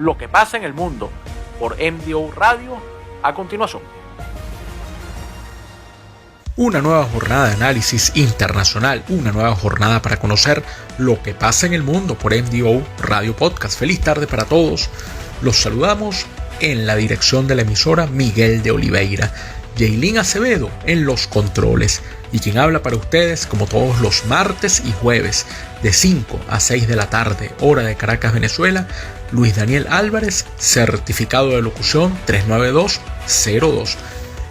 lo que pasa en el mundo por MDO Radio a continuación. Una nueva jornada de análisis internacional, una nueva jornada para conocer lo que pasa en el mundo por MDO Radio Podcast. Feliz tarde para todos. Los saludamos en la dirección de la emisora Miguel de Oliveira, Jaylin Acevedo en los controles y quien habla para ustedes como todos los martes y jueves de 5 a 6 de la tarde, hora de Caracas, Venezuela, Luis Daniel Álvarez, certificado de locución 39202.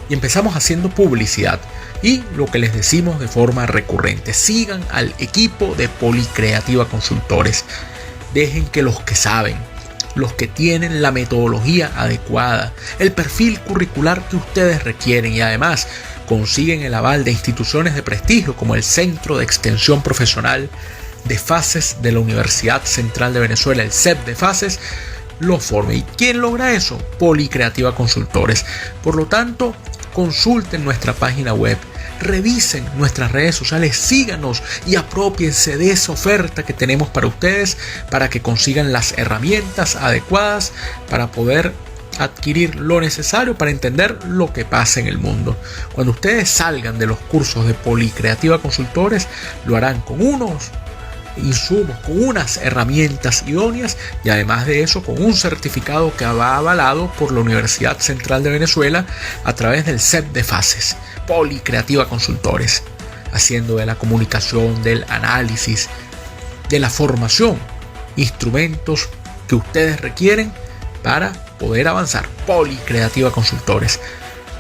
Y empezamos haciendo publicidad y lo que les decimos de forma recurrente: sigan al equipo de Policreativa Consultores, dejen que los que saben, los que tienen la metodología adecuada, el perfil curricular que ustedes requieren y además consiguen el aval de instituciones de prestigio como el Centro de Extensión Profesional de Fases de la Universidad Central de Venezuela, el CEP de Fases, lo formen. ¿Y quién logra eso? Policreativa Consultores. Por lo tanto, consulten nuestra página web, revisen nuestras redes sociales, síganos y apropiense de esa oferta que tenemos para ustedes para que consigan las herramientas adecuadas para poder adquirir lo necesario para entender lo que pasa en el mundo. Cuando ustedes salgan de los cursos de Policreativa Consultores, lo harán con unos insumos, con unas herramientas idóneas y además de eso con un certificado que va avalado por la Universidad Central de Venezuela a través del CEP de Fases. Policreativa Consultores, haciendo de la comunicación, del análisis, de la formación, instrumentos que ustedes requieren para poder avanzar. Policreativa Consultores.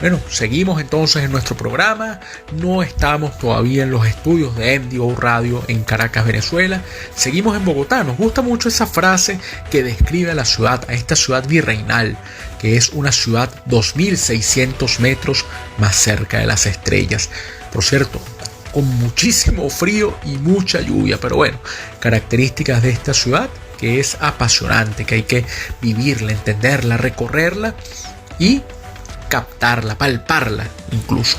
Bueno, seguimos entonces en nuestro programa. No estamos todavía en los estudios de MDO Radio en Caracas, Venezuela. Seguimos en Bogotá. Nos gusta mucho esa frase que describe a la ciudad, a esta ciudad virreinal, que es una ciudad 2.600 metros más cerca de las estrellas. Por cierto, con muchísimo frío y mucha lluvia, pero bueno, características de esta ciudad que es apasionante, que hay que vivirla, entenderla, recorrerla y captarla, palparla incluso.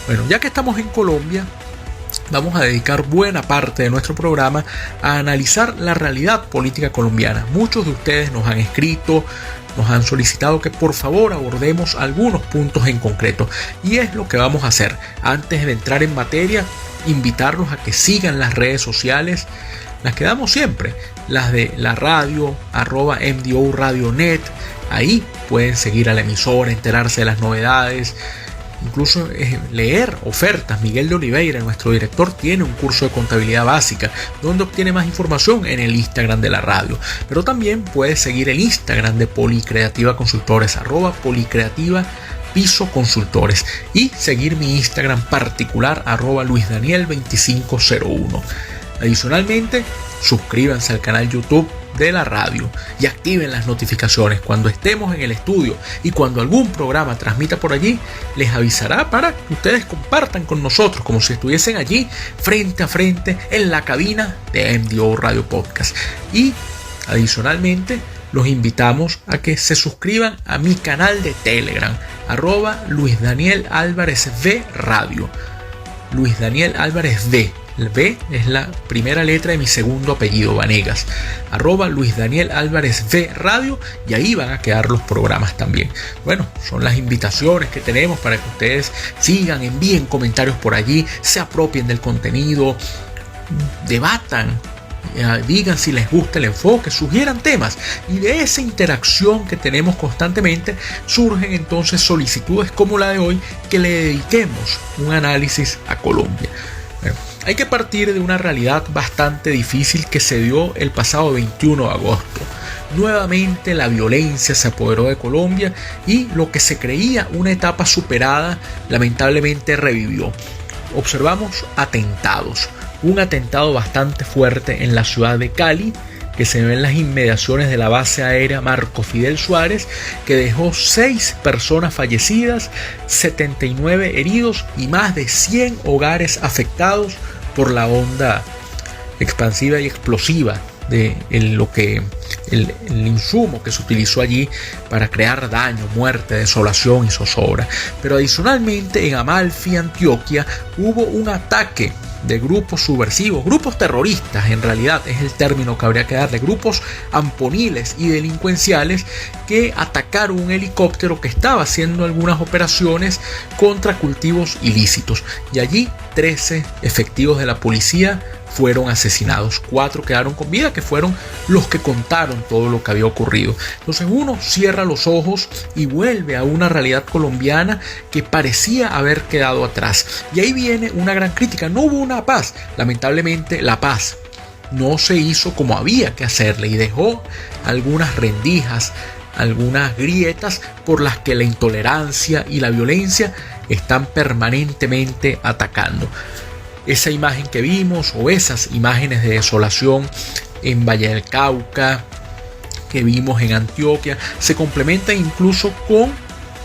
Bueno, ya que estamos en Colombia, vamos a dedicar buena parte de nuestro programa a analizar la realidad política colombiana. Muchos de ustedes nos han escrito, nos han solicitado que por favor abordemos algunos puntos en concreto y es lo que vamos a hacer. Antes de entrar en materia, invitarlos a que sigan las redes sociales, las que damos siempre, las de la radio, @MDO Radio.net. Ahí pueden seguir a la emisora, enterarse de las novedades, incluso leer ofertas. Miguel de Oliveira, nuestro director, tiene un curso de contabilidad básica donde obtiene más información en el Instagram de la radio. Pero también puedes seguir el Instagram de Policreativa Consultores, @Policreativa_Consultores, y seguir mi Instagram particular, @LuisDaniel2501. Adicionalmente, suscríbanse al canal YouTube de la radio y activen las notificaciones. Cuando estemos en el estudio y cuando algún programa transmita por allí, les avisará para que ustedes compartan con nosotros como si estuviesen allí frente a frente en la cabina de MDO Radio Podcast. Y adicionalmente los invitamos a que se suscriban a mi canal de Telegram, @LuisDanielAlvarezV Radio. Luis Daniel Álvarez V. El B es la primera letra de mi segundo apellido, Vanegas. @Luis Daniel Álvarez V Radio, y ahí van a quedar los programas también. Bueno, son las invitaciones que tenemos para que ustedes sigan, envíen comentarios por allí, se apropien del contenido, debatan, digan si les gusta el enfoque, sugieran temas, y de esa interacción que tenemos constantemente surgen entonces solicitudes como la de hoy, que le dediquemos un análisis a Colombia. Bueno, hay que partir de una realidad bastante difícil que se dio el pasado 21 de agosto. Nuevamente la violencia se apoderó de Colombia y lo que se creía una etapa superada lamentablemente revivió. Observamos atentados. Un atentado bastante fuerte en la ciudad de Cali, que se ve en las inmediaciones de la base aérea Marco Fidel Suárez, que dejó 6 personas fallecidas, 79 heridos y más de 100 hogares afectados por la onda expansiva y explosiva de el insumo que se utilizó allí para crear daño, muerte, desolación y zozobra. Pero adicionalmente en Amalfi, Antioquia, hubo un ataque de grupos subversivos, grupos terroristas en realidad es el término que habría que darle, grupos amponiles y delincuenciales que atacaron un helicóptero que estaba haciendo algunas operaciones contra cultivos ilícitos, y allí 13 efectivos de la policía fueron asesinados, 4 quedaron con vida, que fueron los que contaron todo lo que había ocurrido. Entonces uno cierra los ojos y vuelve a una realidad colombiana que parecía haber quedado atrás, y ahí viene una gran crítica. No hubo una paz, lamentablemente la paz no se hizo como había que hacerle y dejó algunas rendijas, algunas grietas por las que la intolerancia y la violencia están permanentemente atacando. Esa imagen que vimos, o esas imágenes de desolación en Valle del Cauca, que vimos en Antioquia, se complementan incluso con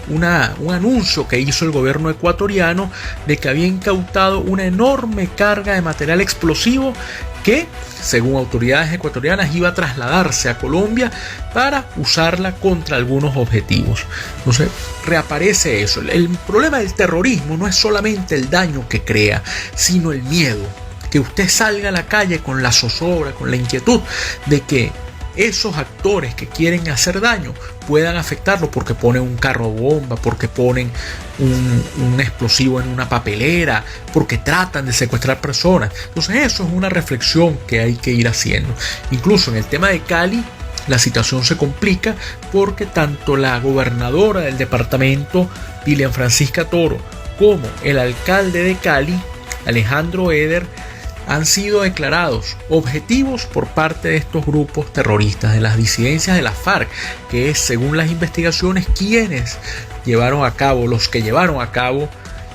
un anuncio que hizo el gobierno ecuatoriano de que había incautado una enorme carga de material explosivo que, según autoridades ecuatorianas, iba a trasladarse a Colombia para usarla contra algunos objetivos. Entonces reaparece eso. El problema del terrorismo no es solamente el daño que crea, sino el miedo. Que usted salga a la calle con la zozobra, con la inquietud de que esos actores que quieren hacer daño puedan afectarlo porque ponen un carro bomba, porque ponen un explosivo en una papelera, porque tratan de secuestrar personas. Entonces eso es una reflexión que hay que ir haciendo. Incluso en el tema de Cali la situación se complica porque tanto la gobernadora del departamento, Dilian Francisca Toro, como el alcalde de Cali, Alejandro Eder, han sido declarados objetivos por parte de estos grupos terroristas, de las disidencias de la FARC, que es, según las investigaciones, quienes llevaron a cabo, los que llevaron a cabo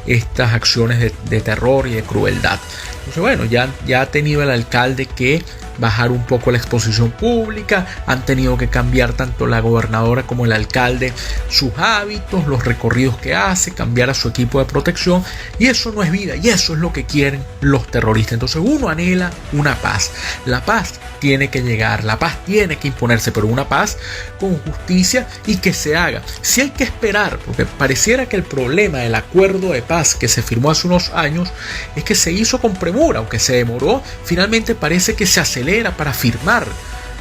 estas acciones de terror y de crueldad. Entonces, bueno, ya ha tenido el alcalde que bajar un poco la exposición pública, han tenido que cambiar tanto la gobernadora como el alcalde sus hábitos, los recorridos que hace, cambiar a su equipo de protección, y eso no es vida, y eso es lo que quieren los terroristas. Entonces uno anhela una paz, la paz tiene que llegar, la paz tiene que imponerse, pero una paz con justicia y que se haga. Si hay que esperar, porque pareciera que el problema del acuerdo de paz que se firmó hace unos años es que se hizo con premura, aunque se demoró, finalmente parece que se acelera para firmar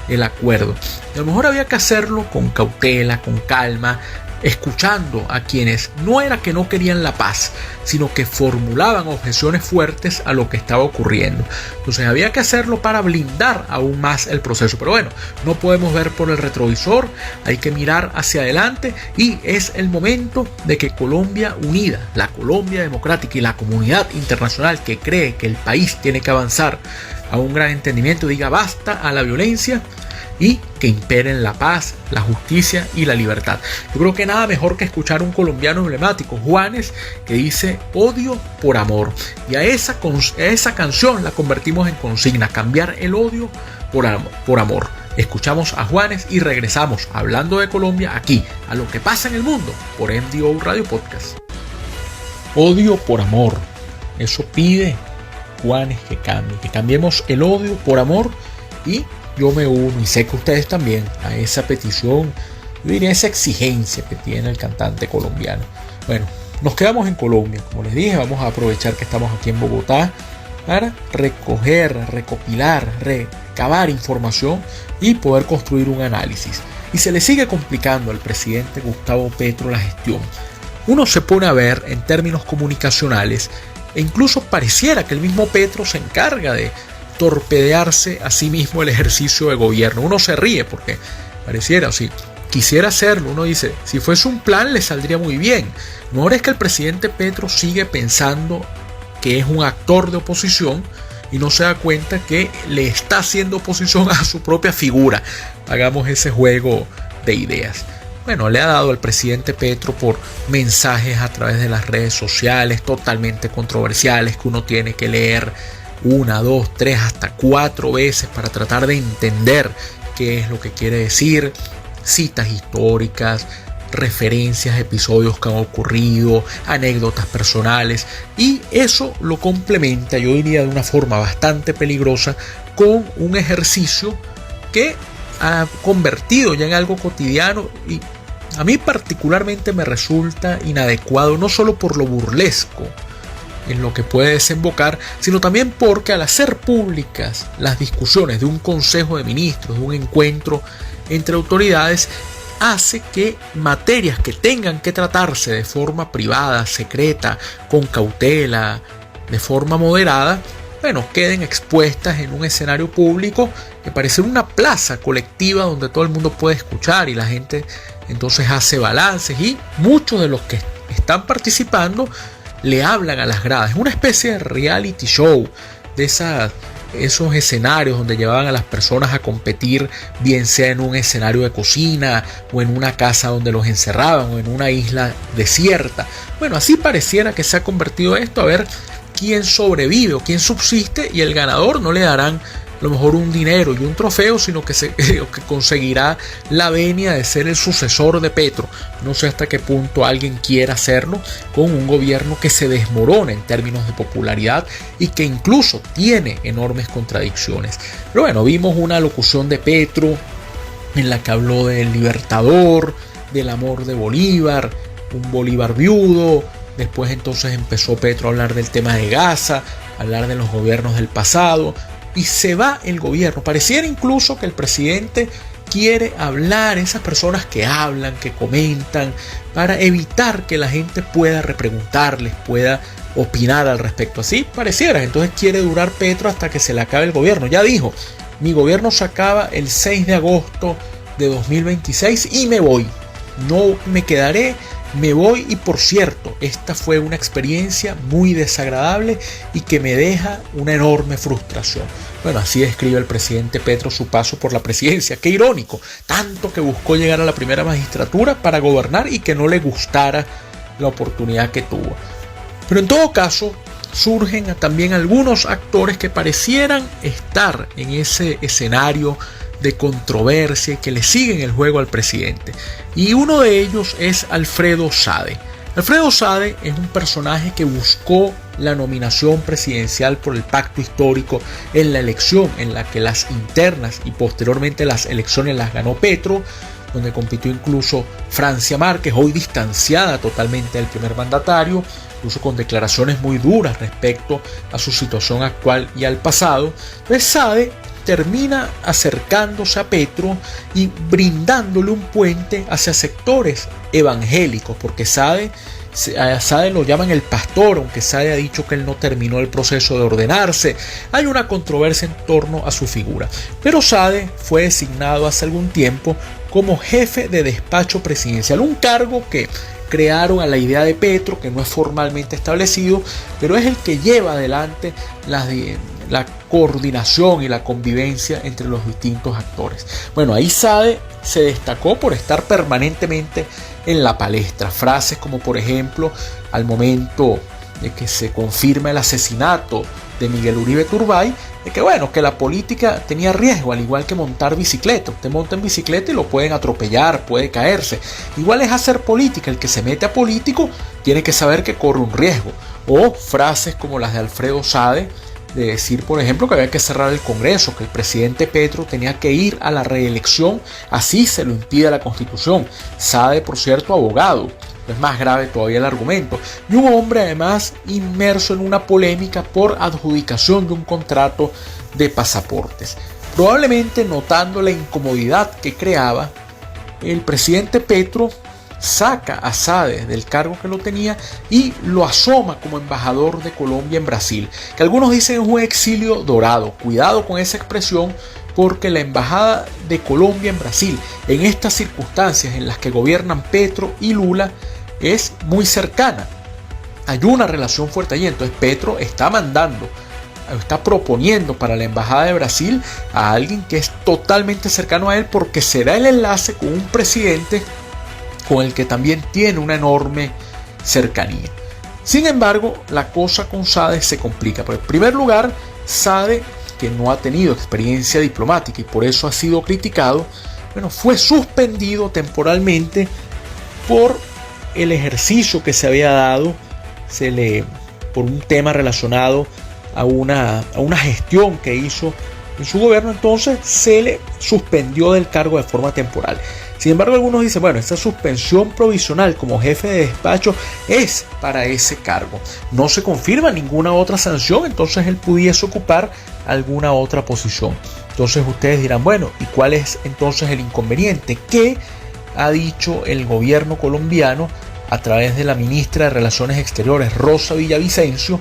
el acuerdo. A lo mejor había que hacerlo con cautela, con calma, escuchando a quienes no era que no querían la paz, sino que formulaban objeciones fuertes a lo que estaba ocurriendo. Entonces había que hacerlo para blindar aún más el proceso. Pero bueno, no podemos ver por el retrovisor, hay que mirar hacia adelante, y es el momento de que Colombia unida, la Colombia democrática y la comunidad internacional que cree que el país tiene que avanzar a un gran entendimiento, diga basta a la violencia y que imperen la paz, la justicia y la libertad. Yo creo que nada mejor que escuchar a un colombiano emblemático, Juanes, que dice odio por amor, y a esa canción la convertimos en consigna: cambiar el odio por amor. Escuchamos a Juanes y regresamos hablando de Colombia aquí a Lo que pasa en el mundo por MDO Radio Podcast. Odio por amor, eso pide Juanes, que cambiemos el odio por amor, y yo me uno, y sé que ustedes también, a esa petición, yo diría esa exigencia que tiene el cantante colombiano. Bueno, nos quedamos en Colombia, como les dije, vamos a aprovechar que estamos aquí en Bogotá para recoger, recopilar, recabar información y poder construir un análisis. Y se le sigue complicando al presidente Gustavo Petro la gestión. Uno se pone a ver en términos comunicacionales, e incluso pareciera que el mismo Petro se encarga de torpedearse a sí mismo el ejercicio de gobierno. Uno se ríe porque pareciera, o si quisiera hacerlo, uno dice, si fuese un plan le saldría muy bien. Lo mejor es que el presidente Petro sigue pensando que es un actor de oposición y no se da cuenta que le está haciendo oposición a su propia figura. Hagamos ese juego de ideas. Bueno, le ha dado al presidente Petro por mensajes a través de las redes sociales totalmente controversiales que uno tiene que leer 1, 2, 3, hasta 4 veces para tratar de entender qué es lo que quiere decir. Citas históricas, referencias a episodios que han ocurrido, anécdotas personales, y eso lo complementa, yo diría de una forma bastante peligrosa, con un ejercicio que ha convertido ya en algo cotidiano, y a mí particularmente me resulta inadecuado, no solo por lo burlesco en lo que puede desembocar, sino también porque al hacer públicas las discusiones de un consejo de ministros, de un encuentro entre autoridades, hace que materias que tengan que tratarse de forma privada, secreta, con cautela, de forma moderada, queden expuestas en un escenario público que parece una plaza colectiva donde todo el mundo puede escuchar y la gente entonces hace balances y muchos de los que están participando le hablan a las gradas. Es una especie de reality show de esos escenarios donde llevaban a las personas a competir, bien sea en un escenario de cocina o en una casa donde los encerraban o en una isla desierta. Así pareciera que se ha convertido esto, a ver quién sobrevive o quién subsiste, y el ganador no le darán a lo mejor un dinero y un trofeo, sino que conseguirá la venia de ser el sucesor de Petro. No sé hasta qué punto alguien quiera hacerlo con un gobierno que se desmorona en términos de popularidad y que incluso tiene enormes contradicciones. Pero vimos una locución de Petro en la que habló del Libertador, del amor de Bolívar, un Bolívar viudo. Después entonces empezó Petro a hablar del tema de Gaza, a hablar de los gobiernos del pasado, y se va el gobierno. Pareciera incluso que el presidente quiere hablar, esas personas que hablan, que comentan, para evitar que la gente pueda repreguntarles, pueda opinar al respecto. Así pareciera. Entonces quiere durar Petro hasta que se le acabe el gobierno. Ya dijo, mi gobierno se acaba el 6 de agosto de 2026 y me voy. No me quedaré, me voy. Y por cierto, esta fue una experiencia muy desagradable y que me deja una enorme frustración. Así describe el presidente Petro su paso por la presidencia. Qué irónico, tanto que buscó llegar a la primera magistratura para gobernar y que no le gustara la oportunidad que tuvo. Pero en todo caso, surgen también algunos actores que parecieran estar en ese escenario de controversia y que le siguen el juego al presidente. Y uno de ellos es Alfredo Sade. Alfredo Sade es un personaje que buscó la nominación presidencial por el pacto histórico en la elección en la que las internas y posteriormente las elecciones las ganó Petro, donde compitió incluso Francia Márquez, hoy distanciada totalmente del primer mandatario, incluso con declaraciones muy duras respecto a su situación actual y al pasado. Entonces Sade termina acercándose a Petro y brindándole un puente hacia sectores evangélicos, porque Sade lo llaman el pastor, aunque Sade ha dicho que él no terminó el proceso de ordenarse. Hay una controversia en torno a su figura, pero Sade fue designado hace algún tiempo como jefe de despacho presidencial, un cargo que crearon a la idea de Petro, que no es formalmente establecido, pero es el que lleva adelante la coordinación y la convivencia entre los distintos actores. Ahí Sade se destacó por estar permanentemente en la palestra. Frases como, por ejemplo, al momento de que se confirma el asesinato de Miguel Uribe Turbay, de que la política tenía riesgo, al igual que montar bicicleta. Usted monta en bicicleta y lo pueden atropellar, puede caerse. Igual es hacer política. El que se mete a político tiene que saber que corre un riesgo. O frases como las de Alfredo Sade, de decir, por ejemplo, que había que cerrar el Congreso, que el presidente Petro tenía que ir a la reelección, así se lo impide la Constitución. Sade, por cierto, abogado. Es más grave todavía el argumento. Y un hombre además inmerso en una polémica por adjudicación de un contrato de pasaportes. Probablemente notando la incomodidad que creaba, el presidente Petro saca a Sade del cargo que lo tenía y lo asoma como embajador de Colombia en Brasil, que algunos dicen es un exilio dorado. Cuidado con esa expresión, porque la embajada de Colombia en Brasil, en estas circunstancias en las que gobiernan Petro y Lula, es muy cercana. Hay una relación fuerte allí. Entonces Petro está proponiendo para la embajada de Brasil a alguien que es totalmente cercano a él, porque será el enlace con un presidente con el que también tiene una enorme cercanía. Sin embargo, la cosa con Sade se complica. Pero en primer lugar, Sade, que no ha tenido experiencia diplomática y por eso ha sido criticado, fue suspendido temporalmente por el ejercicio que se había dado, por un tema relacionado a una gestión que hizo en su gobierno. Entonces se le suspendió del cargo de forma temporal. Sin embargo, algunos dicen, bueno, esta suspensión provisional como jefe de despacho es para ese cargo. No se confirma ninguna otra sanción, entonces él pudiese ocupar alguna otra posición. Entonces ustedes dirán, bueno, ¿y cuál es entonces el inconveniente? ¿Qué ha dicho el gobierno colombiano a través de la ministra de Relaciones Exteriores, Rosa Villavicencio,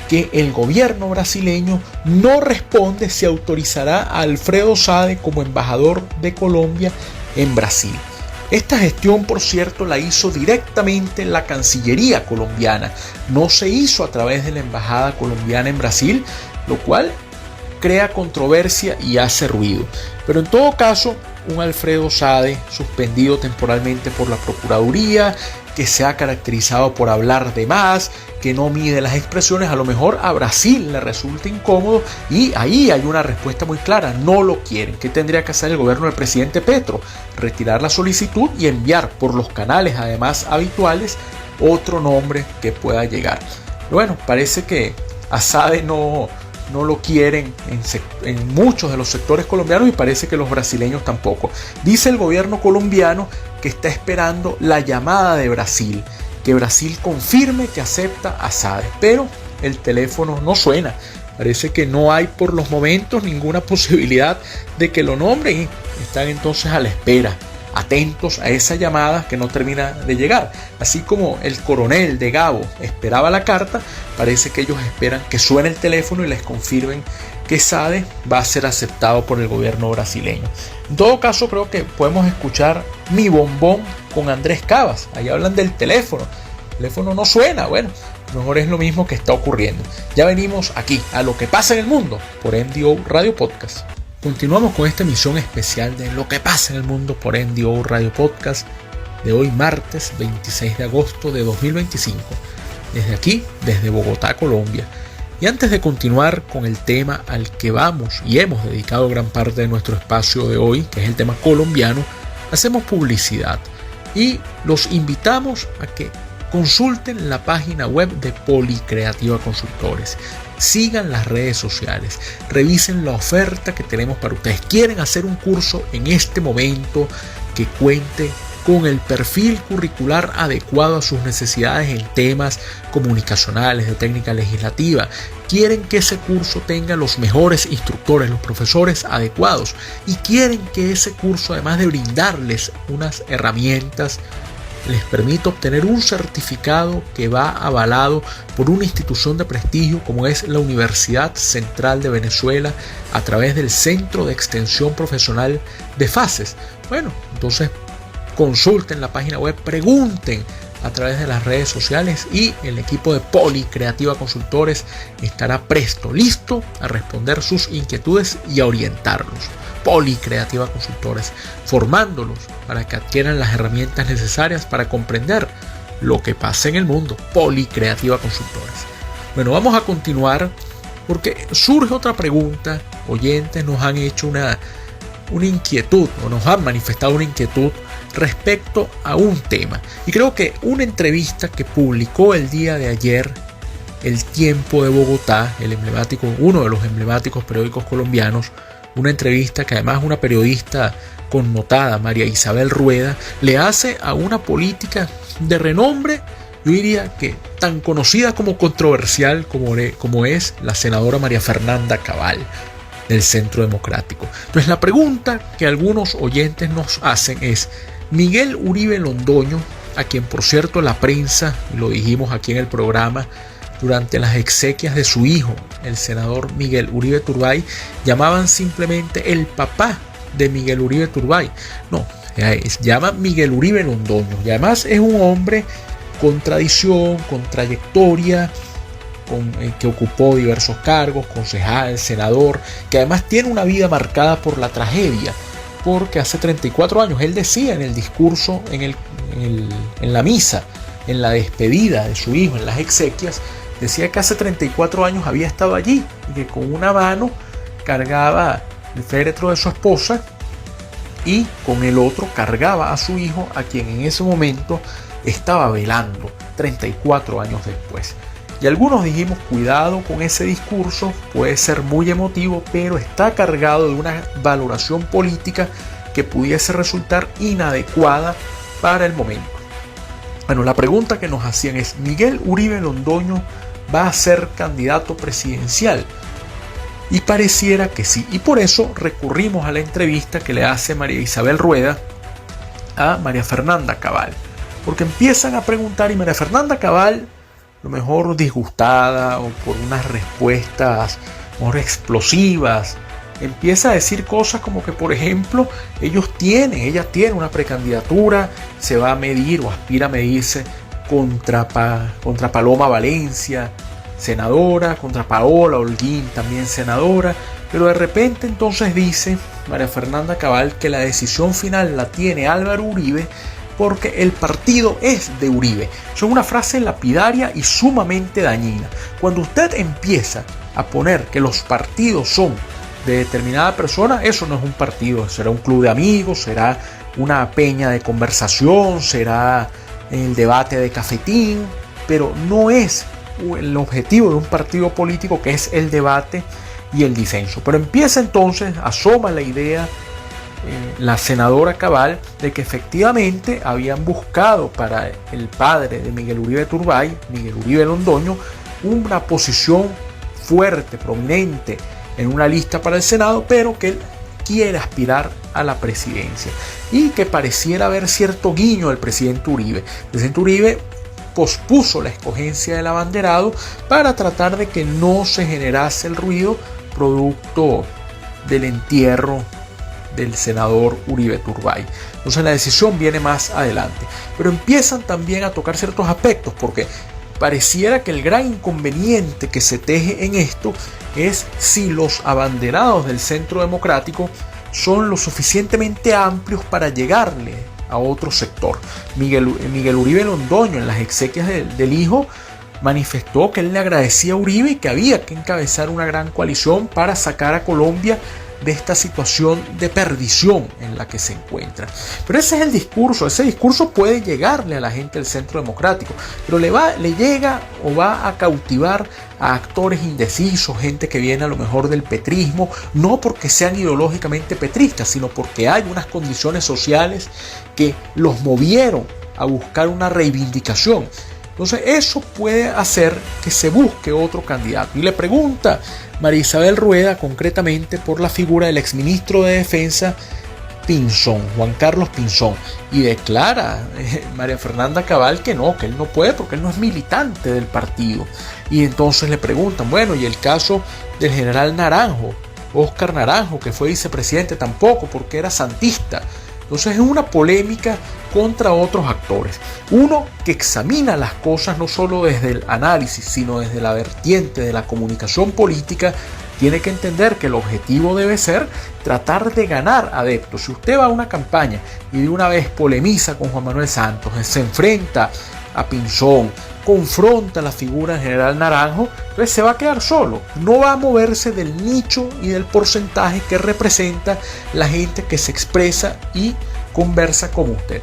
que el gobierno brasileño no responde si autorizará a Alfredo Sade como embajador de Colombia en Brasil? Esta gestión, por cierto, la hizo directamente la Cancillería colombiana, no se hizo a través de la embajada colombiana en Brasil, lo cual crea controversia y hace ruido. Pero en todo caso, un Alfredo Sade suspendido temporalmente por la Procuraduría, que se ha caracterizado por hablar de más, que no mide las expresiones, a lo mejor a Brasil le resulta incómodo y ahí hay una respuesta muy clara, no lo quieren. ¿Qué tendría que hacer el gobierno del presidente Petro? Retirar la solicitud y enviar por los canales además habituales otro nombre que pueda llegar. Bueno, parece que a Sade no lo quieren en muchos de los sectores colombianos y parece que los brasileños tampoco. Dice el gobierno colombiano que está esperando la llamada de Brasil, que Brasil confirme que acepta a Sade, pero el teléfono no suena. Parece que no hay por los momentos ninguna posibilidad de que lo nombren y están entonces a la espera, atentos a esa llamada que no termina de llegar. Así como el coronel de Gabo esperaba la carta, parece que ellos esperan que suene el teléfono y les confirmen que Sade va a ser aceptado por el gobierno brasileño. En todo caso, creo que podemos escuchar Mi Bombón con Andrés Cabas. Ahí hablan del teléfono. El teléfono no suena. Bueno, a lo mejor es lo mismo que está ocurriendo. Ya venimos aquí a Lo que pasa en el mundo por MDO Radio Podcast. Continuamos con esta emisión especial de Lo que pasa en el mundo por MDO Radio Podcast de hoy martes 26 de agosto de 2025. Desde aquí, desde Bogotá, Colombia. Y antes de continuar con el tema al que vamos y hemos dedicado gran parte de nuestro espacio de hoy, que es el tema colombiano, hacemos publicidad y los invitamos a que consulten la página web de Policreativa Consultores. Sigan las redes sociales, revisen la oferta que tenemos para ustedes. ¿Quieren hacer un curso en este momento que cuente con el perfil curricular adecuado a sus necesidades en temas comunicacionales, de técnica legislativa? Quieren que ese curso tenga los mejores instructores, los profesores adecuados, y quieren que ese curso, además de brindarles unas herramientas, les permite obtener un certificado que va avalado por una institución de prestigio como es la Universidad Central de Venezuela a través del Centro de Extensión Profesional de FACES. Bueno, entonces consulten la página web, pregunten a través de las redes sociales y el equipo de Policreativa Consultores estará presto, listo a responder sus inquietudes y a orientarlos. Policreativa Consultores, formándolos para que adquieran las herramientas necesarias para comprender lo que pasa en el mundo. Policreativa Consultores. Bueno, vamos a continuar porque surge otra pregunta. Oyentes nos han hecho una inquietud o nos han manifestado una inquietud respecto a un tema. Y creo que una entrevista que publicó el día de ayer El Tiempo de Bogotá, uno de los emblemáticos periódicos colombianos, una entrevista que además una periodista connotada, María Isabel Rueda, le hace a una política de renombre, yo diría que tan conocida como controversial como es la senadora María Fernanda Cabal del Centro Democrático. Entonces la pregunta que algunos oyentes nos hacen es: Miguel Uribe Londoño, a quien por cierto la prensa, y lo dijimos aquí en el programa, durante las exequias de su hijo, el senador Miguel Uribe Turbay, llamaban simplemente el papá de Miguel Uribe Turbay. No, se llama Miguel Uribe Londoño. Y además es un hombre con tradición, con trayectoria, que ocupó diversos cargos, concejal, senador, que además tiene una vida marcada por la tragedia. Porque hace 34 años, él decía en el discurso, en la misa, en la despedida de su hijo, en las exequias, decía que hace 34 años había estado allí y que con una mano cargaba el féretro de su esposa y con el otro cargaba a su hijo, a quien en ese momento estaba velando 34 años después. Y algunos dijimos, cuidado con ese discurso, puede ser muy emotivo, pero está cargado de una valoración política que pudiese resultar inadecuada para el momento. Bueno, la pregunta que nos hacían es: ¿Miguel Uribe Londoño va a ser candidato presidencial? Y pareciera que sí, y por eso recurrimos a la entrevista que le hace María Isabel Rueda a María Fernanda Cabal, porque empiezan a preguntar y María Fernanda Cabal, a lo mejor disgustada o por unas respuestas more explosivas, empieza a decir cosas como que, por ejemplo, ella tiene una precandidatura, se va a medir o aspira a medirse contra Paloma Valencia, senadora, contra Paola Holguín, también senadora, pero de repente entonces dice María Fernanda Cabal que la decisión final la tiene Álvaro Uribe porque el partido es de Uribe. Eso es una frase lapidaria y sumamente dañina. Cuando usted empieza a poner que los partidos son de determinada persona, eso no es un partido, será un club de amigos, será una peña de conversación, será el debate de cafetín, pero no es el objetivo de un partido político, que es el debate y el disenso. Pero empieza entonces, asoma la idea la senadora Cabal de que efectivamente habían buscado para el padre de Miguel Uribe Turbay, Miguel Uribe Londoño, una posición fuerte, prominente en una lista para el Senado, pero que él quiere aspirar a la presidencia y que pareciera haber cierto guiño al presidente Uribe. El presidente Uribe pospuso la escogencia del abanderado para tratar de que no se generase el ruido producto del entierro del senador Uribe Turbay. Entonces la decisión viene más adelante, pero empiezan también a tocar ciertos aspectos, porque pareciera que el gran inconveniente que se teje en esto es si los abanderados del Centro Democrático son lo suficientemente amplios para llegarle a otro sector. Miguel Uribe Londoño, en las exequias del hijo, manifestó que él le agradecía a Uribe y que había que encabezar una gran coalición para sacar a Colombia de esta situación de perdición en la que se encuentra. Pero ese es el discurso, ese discurso puede llegarle a la gente del Centro Democrático, pero le llega o va a cautivar a actores indecisos, gente que viene a lo mejor del petrismo, no porque sean ideológicamente petristas, sino porque hay unas condiciones sociales que los movieron a buscar una reivindicación. Entonces eso puede hacer que se busque otro candidato. Y le pregunta María Isabel Rueda concretamente por la figura del exministro de Defensa Pinzón, Juan Carlos Pinzón. Y declara María Fernanda Cabal que él no puede porque él no es militante del partido. Y entonces le preguntan, bueno, y el caso del general Naranjo, Óscar Naranjo, que fue vicepresidente, tampoco porque era santista. Entonces es una polémica contra otros actores. Uno que examina las cosas no solo desde el análisis, sino desde la vertiente de la comunicación política, tiene que entender que el objetivo debe ser tratar de ganar adeptos. Si usted va a una campaña y de una vez polemiza con Juan Manuel Santos, se enfrenta a Pinzón, confronta la figura del general Naranjo, entonces se va a quedar solo, no va a moverse del nicho y del porcentaje que representa la gente que se expresa y conversa como usted.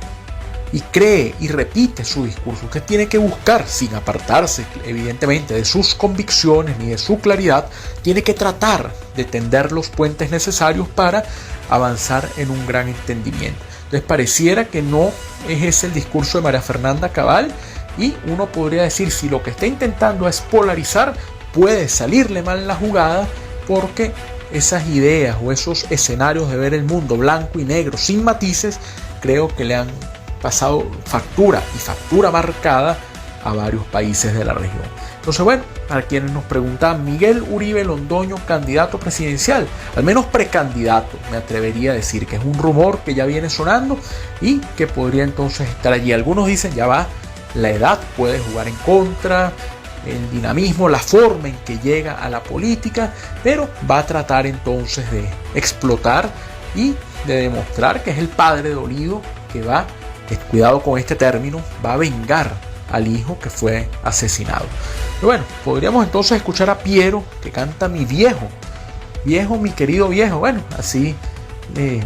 Y cree y repite su discurso. Usted tiene que buscar, sin apartarse evidentemente de sus convicciones ni de su claridad, tiene que tratar de tender los puentes necesarios para avanzar en un gran entendimiento. Entonces pareciera que no es ese el discurso de María Fernanda Cabal, y uno podría decir, si lo que está intentando es polarizar, puede salirle mal la jugada, porque esas ideas o esos escenarios de ver el mundo blanco y negro sin matices, creo que le han pasado factura y factura marcada a varios países de la región. Entonces, bueno, a quienes nos preguntan, Miguel Uribe Londoño, candidato presidencial, al menos precandidato, me atrevería a decir que es un rumor que ya viene sonando y que podría entonces estar allí. Algunos dicen, ya va, la edad puede jugar en contra, el dinamismo, la forma en que llega a la política, pero va a tratar entonces de explotar y de demostrar que es el padre dolido que va, cuidado con este término, va a vengar al hijo que fue asesinado. Pero bueno, podríamos entonces escuchar a Piero, que canta Mi viejo, mi querido viejo. Bueno, así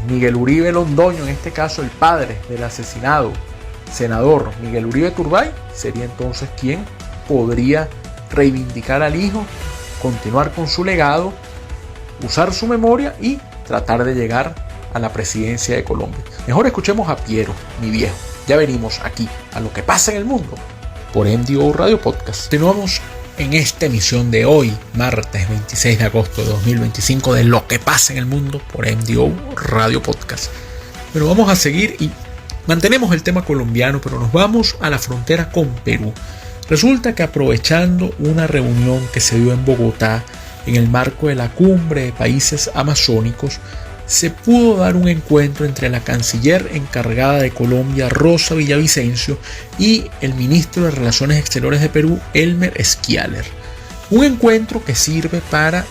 Miguel Uribe Londoño, en este caso el padre del asesinado senador Miguel Uribe Turbay, sería entonces quien podría reivindicar al hijo, continuar con su legado, usar su memoria y tratar de llegar a la presidencia de Colombia. Mejor escuchemos a Piero, mi viejo. Ya venimos aquí a lo que pasa en el mundo por MDO Radio Podcast. Continuamos en esta emisión de hoy, martes 26 de agosto de 2025, de lo que pasa en el mundo por MDO Radio Podcast. Pero vamos a seguir y mantenemos el tema colombiano, pero nos vamos a la frontera con Perú. Resulta que aprovechando una reunión que se dio en Bogotá en el marco de la cumbre de países amazónicos, se pudo dar un encuentro entre la canciller encargada de Colombia, Rosa Villavicencio, y el ministro de Relaciones Exteriores de Perú, Elmer Schialer. Un encuentro que sirve para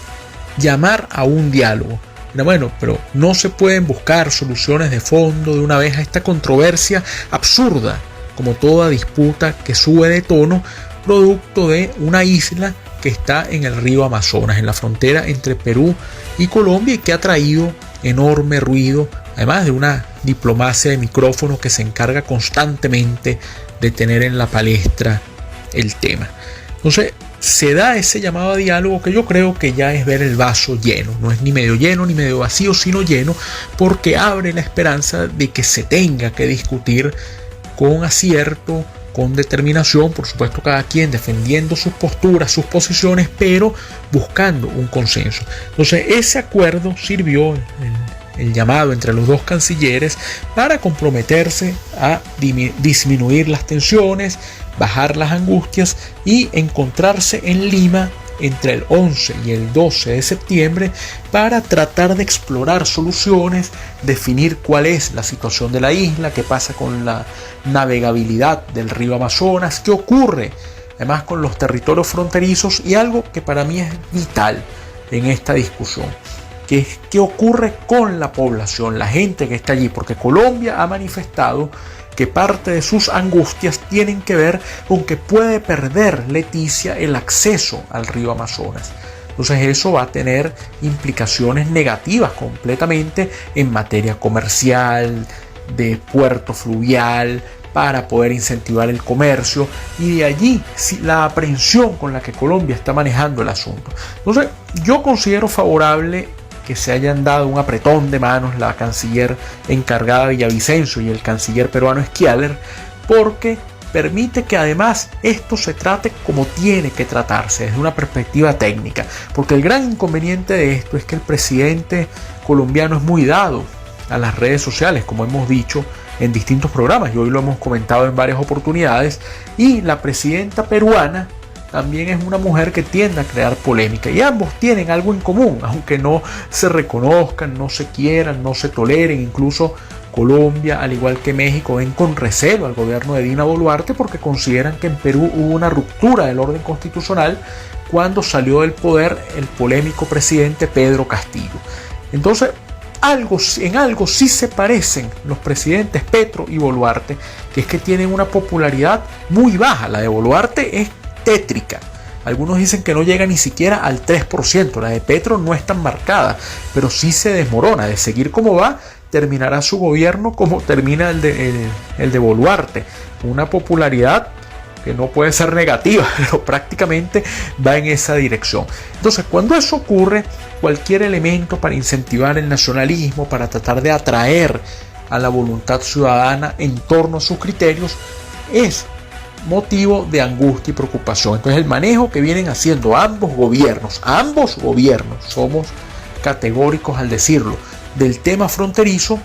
llamar a un diálogo. Bueno, pero no se pueden buscar soluciones de fondo de una vez a esta controversia absurda, como toda disputa que sube de tono, producto de una isla que está en el río Amazonas, en la frontera entre Perú y Colombia, y que ha traído enorme ruido, además de una diplomacia de micrófono que se encarga constantemente de tener en la palestra el tema. Entonces, se da ese llamado a diálogo que yo creo que ya es ver el vaso lleno, no es ni medio lleno ni medio vacío, sino lleno, porque abre la esperanza de que se tenga que discutir con acierto, con determinación, por supuesto cada quien defendiendo sus posturas, sus posiciones, pero buscando un consenso. Entonces ese acuerdo sirvió, el llamado entre los dos cancilleres, para comprometerse a disminuir las tensiones, bajar las angustias y encontrarse en Lima entre el 11 y el 12 de septiembre para tratar de explorar soluciones, definir cuál es la situación de la isla, qué pasa con la navegabilidad del río Amazonas, qué ocurre además con los territorios fronterizos, y algo que para mí es vital en esta discusión, que es qué ocurre con la población, la gente que está allí, porque Colombia ha manifestado que parte de sus angustias tienen que ver con que puede perder Leticia el acceso al río Amazonas. Entonces eso va a tener implicaciones negativas completamente en materia comercial, de puerto fluvial, para poder incentivar el comercio, y de allí la aprehensión con la que Colombia está manejando el asunto. Entonces yo considero favorable que se hayan dado un apretón de manos la canciller encargada Villavicencio y el canciller peruano Schialer, porque permite que además esto se trate como tiene que tratarse, desde una perspectiva técnica, porque el gran inconveniente de esto es que el presidente colombiano es muy dado a las redes sociales, como hemos dicho en distintos programas, y hoy lo hemos comentado en varias oportunidades, y la presidenta peruana también es una mujer que tiende a crear polémica, y ambos tienen algo en común, aunque no se reconozcan, no se quieran, no se toleren. Incluso Colombia, al igual que México, ven con recelo al gobierno de Dina Boluarte porque consideran que en Perú hubo una ruptura del orden constitucional cuando salió del poder el polémico presidente Pedro Castillo. Entonces, en algo sí se parecen los presidentes Petro y Boluarte, que es que tienen una popularidad muy baja. La de Boluarte es tétrica. Algunos dicen que no llega ni siquiera al 3%. La de Petro no es tan marcada, pero sí se desmorona. De seguir como va, terminará su gobierno como termina el de Boluarte. Una popularidad que no puede ser negativa, pero prácticamente va en esa dirección. Entonces, cuando eso ocurre, cualquier elemento para incentivar el nacionalismo, para tratar de atraer a la voluntad ciudadana en torno a sus criterios, es motivo de angustia y preocupación. Entonces, el manejo que vienen haciendo ambos gobiernos, somos categóricos al decirlo, del tema fronterizo,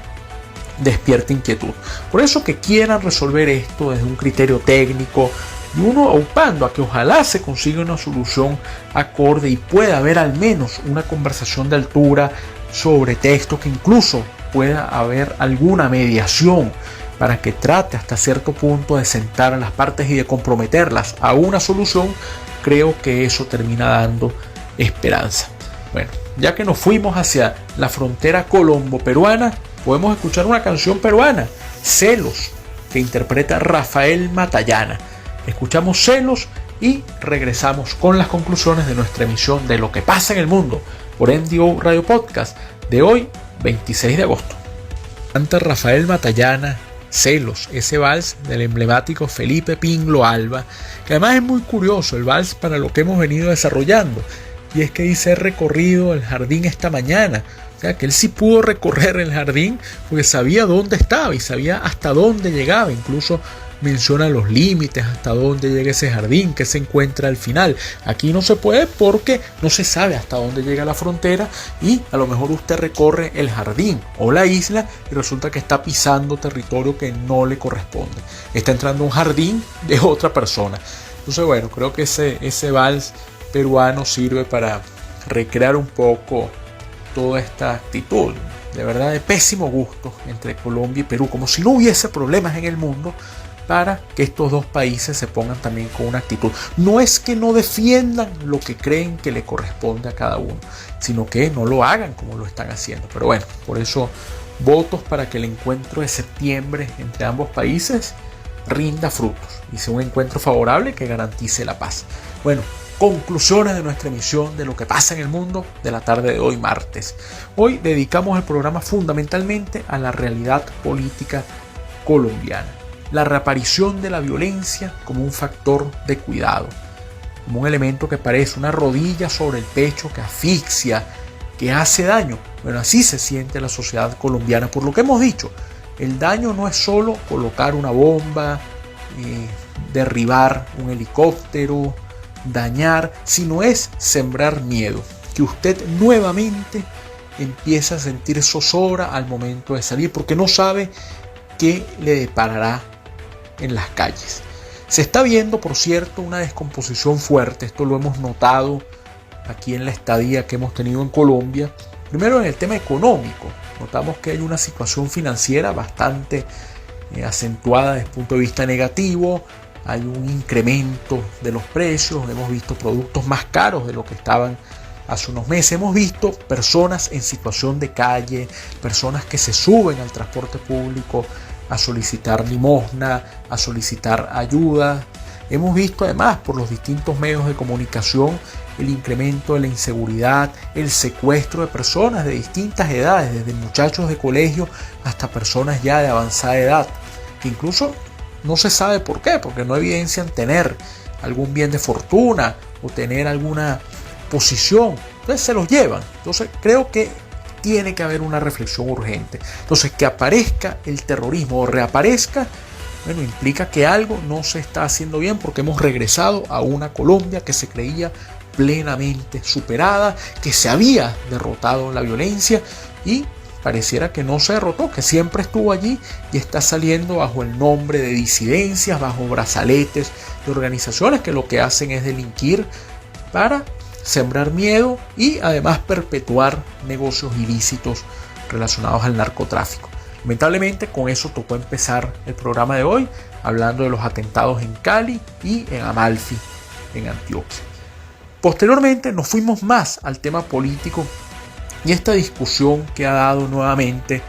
despierta inquietud. Por eso que quieran resolver esto desde un criterio técnico, y uno aupando a que ojalá se consiga una solución acorde y pueda haber al menos una conversación de altura sobre textos, que incluso pueda haber alguna mediación para que trate hasta cierto punto de sentar a las partes y de comprometerlas a una solución. Creo que eso termina dando esperanza. Bueno, ya que nos fuimos hacia la frontera colombo-peruana, podemos escuchar una canción peruana, Celos, que interpreta Rafael Matallana. Escuchamos Celos y regresamos con las conclusiones de nuestra emisión de Lo que pasa en el mundo por MDO Radio Podcast de hoy, 26 de agosto. Canta Rafael Matallana, Celos, ese vals del emblemático Felipe Pingo Alba, que además es muy curioso el vals para lo que hemos venido desarrollando, y es que dice: he recorrido el jardín esta mañana, O sea, que él sí pudo recorrer el jardín porque sabía dónde estaba y sabía hasta dónde llegaba. Incluso menciona los límites, hasta dónde llega ese jardín, que se encuentra al final. Aquí no se puede porque no se sabe hasta dónde llega la frontera y a lo mejor usted recorre el jardín o la isla y resulta que está pisando territorio que no le corresponde. Está entrando a un jardín de otra persona. Entonces, bueno, creo que ese vals peruano sirve para recrear un poco toda esta actitud, de verdad, de pésimo gusto entre Colombia y Perú, como si no hubiese problemas en el mundo, para que estos dos países se pongan también con una actitud. No es que no defiendan lo que creen que le corresponde a cada uno, sino que no lo hagan como lo están haciendo. Pero bueno, por eso votos para que el encuentro de septiembre entre ambos países rinda frutos y sea un encuentro favorable que garantice la paz. Bueno, conclusiones de nuestra emisión de lo que pasa en el mundo de la tarde de hoy martes. Hoy dedicamos el programa fundamentalmente a la realidad política colombiana. La reaparición de la violencia como un factor de cuidado, como un elemento que parece una rodilla sobre el pecho que asfixia, que hace daño. Bueno, así se siente la sociedad colombiana. Por lo que hemos dicho, el daño no es solo colocar una bomba, derribar un helicóptero, dañar, sino es sembrar miedo, que usted nuevamente empieza a sentir zozobra al momento de salir porque no sabe qué le deparará en las calles. Se está viendo, por cierto, una descomposición fuerte. Esto lo hemos notado aquí en la estadía que hemos tenido en Colombia. Primero, en el tema económico, notamos que hay una situación financiera bastante acentuada desde el punto de vista negativo. Hay un incremento de los precios, hemos visto productos más caros de lo que estaban hace unos meses, hemos visto personas en situación de calle, personas que se suben al transporte público a solicitar limosna, a solicitar ayuda. Hemos visto además por los distintos medios de comunicación el incremento de la inseguridad, el secuestro de personas de distintas edades, desde muchachos de colegio hasta personas ya de avanzada edad, que incluso no se sabe por qué, porque no evidencian tener algún bien de fortuna o tener alguna posición. Entonces se los llevan. Entonces creo que tiene que haber una reflexión urgente. Entonces que aparezca el terrorismo o reaparezca, bueno, implica que algo no se está haciendo bien porque hemos regresado a una Colombia que se creía plenamente superada, que se había derrotado la violencia y pareciera que no se derrotó, que siempre estuvo allí y está saliendo bajo el nombre de disidencias, bajo brazaletes de organizaciones que lo que hacen es delinquir para sembrar miedo y además perpetuar negocios ilícitos relacionados al narcotráfico. Lamentablemente con eso tocó empezar el programa de hoy, hablando de los atentados en Cali y en Amalfi, en Antioquia. Posteriormente nos fuimos más al tema político y esta discusión que ha dado nuevamente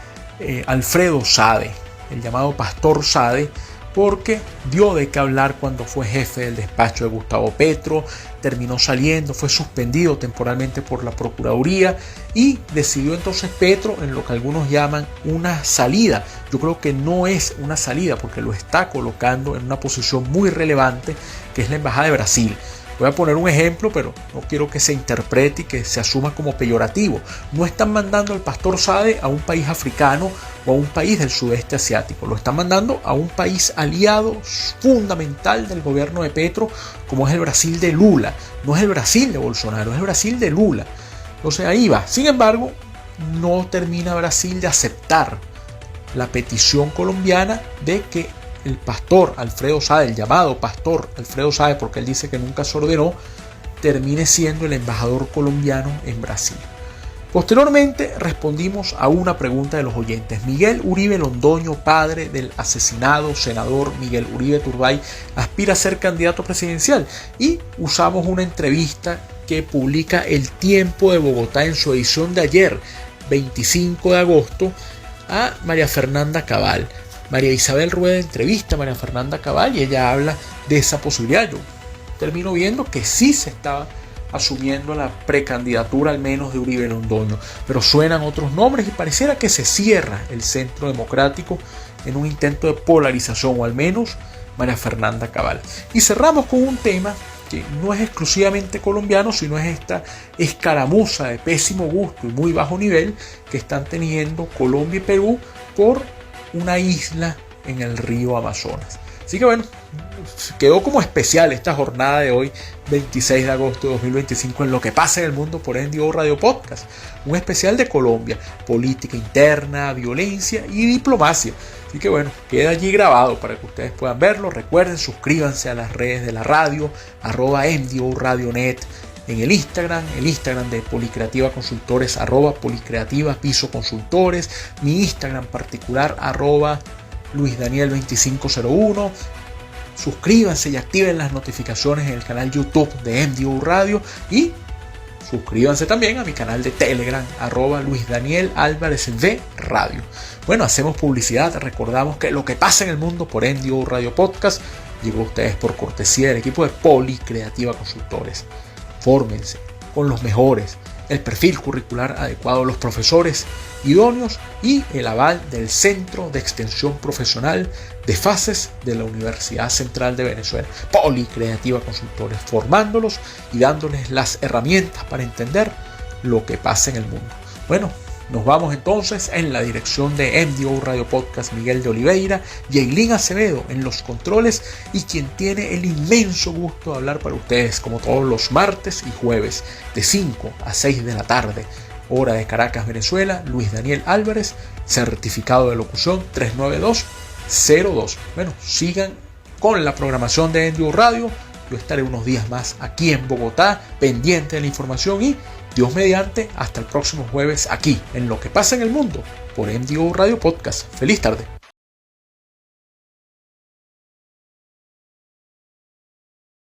Alfredo Sade, el llamado Pastor Sade, porque dio de qué hablar cuando fue jefe del despacho de Gustavo Petro, terminó saliendo, fue suspendido temporalmente por la Procuraduría y decidió entonces Petro en lo que algunos llaman una salida. Yo creo que no es una salida porque lo está colocando en una posición muy relevante que es la Embajada de Brasil. Voy a poner un ejemplo, pero no quiero que se interprete y que se asuma como peyorativo. No están mandando al Pastor Sade a un país africano o a un país del sudeste asiático. Lo están mandando a un país aliado fundamental del gobierno de Petro, como es el Brasil de Lula. No es el Brasil de Bolsonaro, es el Brasil de Lula. Entonces ahí va. Sin embargo, no termina Brasil de aceptar la petición colombiana de que el pastor Alfredo Sade, el llamado pastor Alfredo Sade, porque él dice que nunca se ordenó, termine siendo el embajador colombiano en Brasil. Posteriormente respondimos a una pregunta de los oyentes. Miguel Uribe Londoño, padre del asesinado senador Miguel Uribe Turbay, aspira a ser candidato presidencial y usamos una entrevista que publica El Tiempo de Bogotá en su edición de ayer, 25 de agosto, a María Fernanda Cabal. María Isabel Rueda entrevista a María Fernanda Cabal y ella habla de esa posibilidad. Yo termino viendo que sí se estaba asumiendo la precandidatura al menos de Uribe Londoño, pero suenan otros nombres y pareciera que se cierra el centro democrático en un intento de polarización, o al menos María Fernanda Cabal. Y cerramos con un tema que no es exclusivamente colombiano, sino es esta escaramuza de pésimo gusto y muy bajo nivel que están teniendo Colombia y Perú por una isla en el río Amazonas. Así que bueno, quedó como especial esta jornada de hoy, 26 de agosto de 2025, en lo que pasa en el mundo por NDO Radio Podcast. Un especial de Colombia, política interna, violencia y diplomacia. Así que bueno, queda allí grabado para que ustedes puedan verlo. Recuerden, suscríbanse a las redes de la radio, @NDO Radionet, en el Instagram de Policreativa Consultores, @Policreativa Piso Consultores, mi Instagram particular, @LuisDaniel2501. Suscríbanse y activen las notificaciones en el canal YouTube de MDO Radio y suscríbanse también a mi canal de Telegram, @LuisDanielAlvarezV Radio. Bueno, hacemos publicidad, recordamos que lo que pasa en el mundo por MDO Radio Podcast llegó a ustedes por cortesía del equipo de Policreativa Consultores. Fórmense con los mejores, el perfil curricular adecuado a los profesores idóneos y el aval del Centro de Extensión Profesional de Fases de la Universidad Central de Venezuela. Policreativa Consultores, formándolos y dándoles las herramientas para entender lo que pasa en el mundo. Bueno, nos vamos entonces en la dirección de MDO Radio Podcast, Miguel de Oliveira, Yailin Acevedo en los controles y quien tiene el inmenso gusto de hablar para ustedes como todos los martes y jueves de 5 a 6 de la tarde, hora de Caracas, Venezuela, Luis Daniel Álvarez, certificado de locución 39202. Bueno, sigan con la programación de NDO Radio. Yo estaré unos días más aquí en Bogotá, pendiente de la información y Dios mediante, hasta el próximo jueves aquí en Lo que pasa en el mundo por MDO Radio Podcast. Feliz tarde.